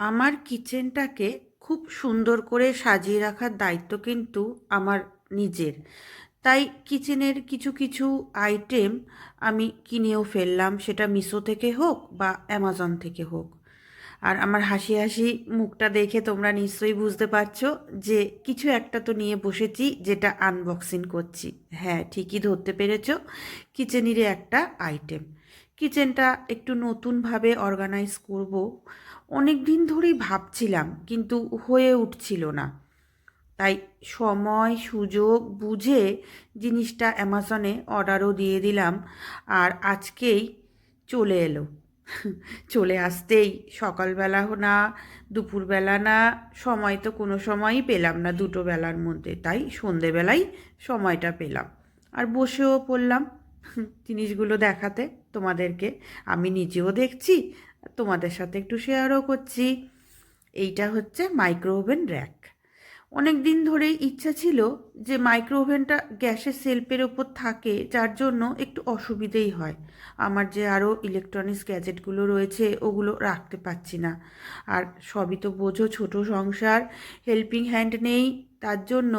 আমার কিচেনটাকে খুব সুন্দর করে সাজিয়ে রাখার দায়িত্ব কিন্তু আমার নিজের। তাই কিচেনের কিছু কিছু আইটেম আমি কিনেও ফেললাম, সেটা মিশো থেকে হোক বা অ্যামাজন থেকে হোক। আর আমার হাসি হাসি মুখটা দেখে তোমরা নিশ্চয়ই বুঝতে পারছো যে কিছু একটা তো নিয়ে বসেছি, যেটা আনবক্সিং করছি। হ্যাঁ, ঠিকই ধরতে পেরেছো, কিচেনেরই একটা আইটেম। কিচেনটা একটু নতুনভাবে অর্গানাইজ করব, অনেক দিন ধরেই ভাবছিলাম কিন্তু হয়ে উঠছিল না। তাই সময় সুযোগ বুঝে জিনিসটা অ্যামাজনে অর্ডারও দিয়ে দিলাম, আর আজকেই চলে এলো। চলে আসতেই সকালবেলা না, দুপুরবেলা না, সময় তো কোনো সময়ই পেলাম না দুটো বেলার মধ্যে, তাই সন্ধেবেলাই সময়টা পেলাম। আর বসেও পড়লাম জিনিসগুলো দেখাতে তোমাদেরকে। আমি নিজেও দেখছি, তোমাদের সাথে একটু শেয়ারও করছি। এইটা হচ্ছে মাইক্রো ওভেন র্যাক। অনেক দিন ধরেই ইচ্ছা ছিল যে মাইক্রো ওভেনটা গ্যাসের সেলফের ওপর থাকে, যার জন্য একটু অসুবিধেই হয়। আমার যে আরও ইলেকট্রনিক্স গ্যাজেটগুলো রয়েছে ওগুলো রাখতে পারছি না। আর সবই তো বোঝো, ছোট সংসার, হেল্পিং হ্যান্ড নেই, তার জন্য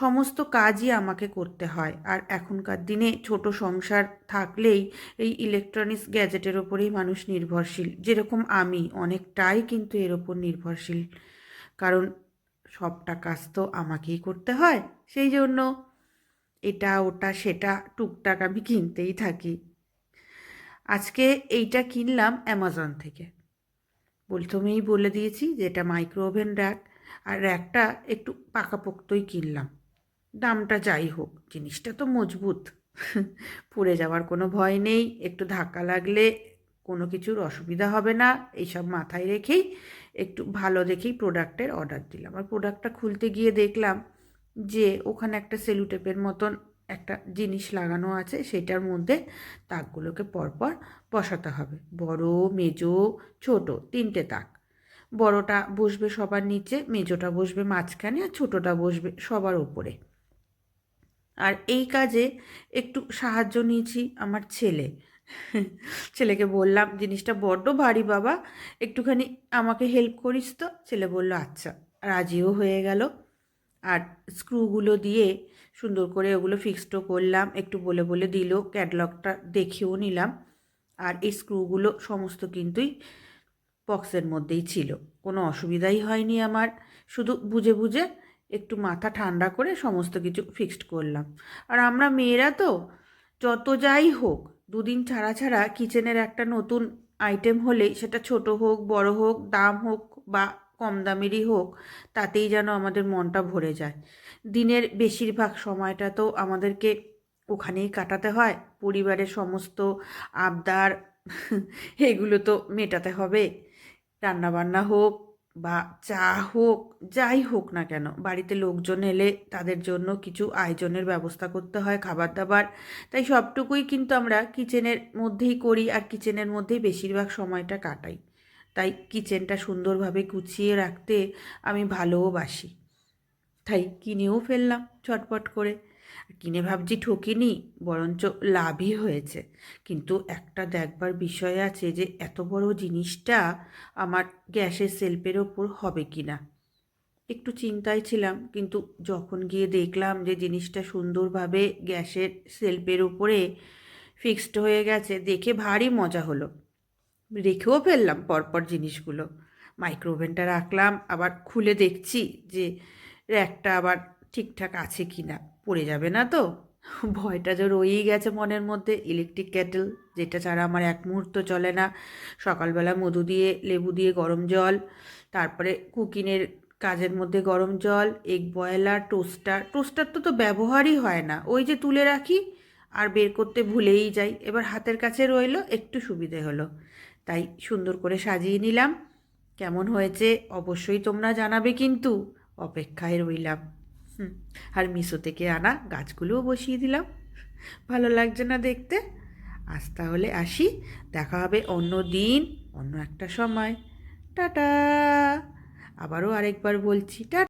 সমস্ত কাজই আমাকে করতে হয়। আর এখনকার দিনে ছোট সংসার থাকলেই এই ইলেকট্রনিক্স গ্যাজেটের ওপরেই মানুষ নির্ভরশীল, যেরকম আমি অনেকটাই কিন্তু এর ওপর নির্ভরশীল। কারণ সবটা কাজ তো আমাকেই করতে হয়, সেই জন্য এটা ওটা সেটা টুকটাক আমি কিনতেই থাকি। আজকে এইটা কিনলাম অ্যামাজন থেকে। প্রথমেই বলে দিয়েছি যে এটা মাইক্রো ওভেন র্যাক, আর র্যাকটা একটু পাকাপোক্তই কিনলাম। দামটা যাই হোক, জিনিসটা তো মজবুত, পড়ে যাওয়ার কোনো ভয় নেই, একটু ধাক্কা লাগলে কোনো কিছুর অসুবিধা হবে না, এইসব মাথায় রেখেই একটু ভালো দেখেই প্রোডাক্টের অর্ডার দিলাম। আর প্রোডাক্টটা খুলতে গিয়ে দেখলাম যে ওখানে একটা সেলুটেপের মতন একটা জিনিস লাগানো আছে, সেটার মধ্যে তাকগুলোকে পরপর বসাতে হবে। বড়, মেজো, ছোট তিনটে তাক। বড়টা বসবে সবার নিচে, মেজোটা বসবে মাঝখানে, আর ছোটোটা বসবে সবার ওপরে। আর এই কাজে একটু সাহায্য নিয়েছি আমার ছেলেকে বললাম, জিনিসটা বড্ড ভারী বাবা, একটুখানি আমাকে হেল্প করিস তো। ছেলে বলল আচ্ছা, রাজিও হয়ে গেল। আর স্ক্রুগুলো দিয়ে সুন্দর করে ওগুলো ফিক্সডও করলাম, একটু বলে বলে দিল, ক্যাটলগটা দেখেও নিলাম। আর এই স্ক্রুগুলো সমস্ত কিন্তুই বক্সের মধ্যেই ছিল, কোনো অসুবিধাই হয়নি আমার। শুধু বুঝে বুঝে একটু মাথা ঠান্ডা করে সমস্ত কিছু ফিক্সড করলাম। আর আমরা মেয়েরা তো যত যাই হোক, দুদিন ছাড়া ছাড়া কিচেনের একটা নতুন আইটেম হলেই, সেটা ছোট হোক বড় হোক, দাম হোক বা কম দামেরই হোক, তাতেই যেন আমাদের মনটা ভরে যায়। দিনের বেশিরভাগ সময়টা তো আমাদেরকে ওখানেই কাটাতে হয়, পরিবারের সমস্ত আবদার এগুলো তো মেটাতে হবে। রান্নাবান্না হোক বা চা হোক, যাই হোক না কেন, বাড়িতে লোকজন এলে তাদের জন্য কিছু আয়োজনের ব্যবস্থা করতে হয়, খাবার দাবার। তাই সবটুকুই কিন্তু আমরা কিচেনের মধ্যেই করি, আর কিচেনের মধ্যেই বেশিরভাগ সময়টা কাটাই। তাই কিচেনটা সুন্দরভাবে গুছিয়ে রাখতে আমি ভালোওবাসি। তাই কিনেও ফেললাম চটপট করে। কিনে ভাবছি ঠকিনি, বরঞ্চ লাভই হয়েছে। কিন্তু একটা দেখবার বিষয় আছে যে এত বড় জিনিসটা আমার গ্যাসের সেলফের ওপর হবে কি না, একটু চিন্তায় ছিলাম। কিন্তু যখন গিয়ে দেখলাম যে জিনিসটা সুন্দরভাবে গ্যাসের সেলফের উপরে ফিক্সড হয়ে গেছে, দেখে ভারী মজা হলো। রেখেও ফেললাম পরপর জিনিসগুলো। মাইক্রো ওভেনটা রাখলাম, আবার খুলে দেখছি যে র্যাকটা আবার ঠিকঠাক আছে কি না, পড়ে যাবে না তো। ভয়টা যে রয়েই গেছে মনের মধ্যে। ইলেকট্রিক কেটেল, যেটা ছাড়া আমার এক মুহূর্ত চলে না। সকালবেলা মধু দিয়ে লেবু দিয়ে গরম জল, তারপরে কুকিংয়ের কাজের মধ্যে গরম জল, এগ বয়লার, টোস্টার তো ব্যবহারই হয় না, ওই যে তুলে রাখি আর বের করতে ভুলেই যাই। এবার হাতের কাছে রইলো, একটু সুবিধে হলো। তাই সুন্দর করে সাজিয়ে নিলাম। কেমন হয়েছে অবশ্যই তোমরা জানাবে কিন্তু, অপেক্ষায় রইলাম। হুম। আর মিশো থেকে আনা গাছগুলোও বসিয়ে দিলাম। ভালো লাগছে না দেখতে? আজ তাহলে আসি, দেখা হবে অন্য দিন, অন্য একটা সময়। টাটা। আবারও আরেকবার বলছি টাটা।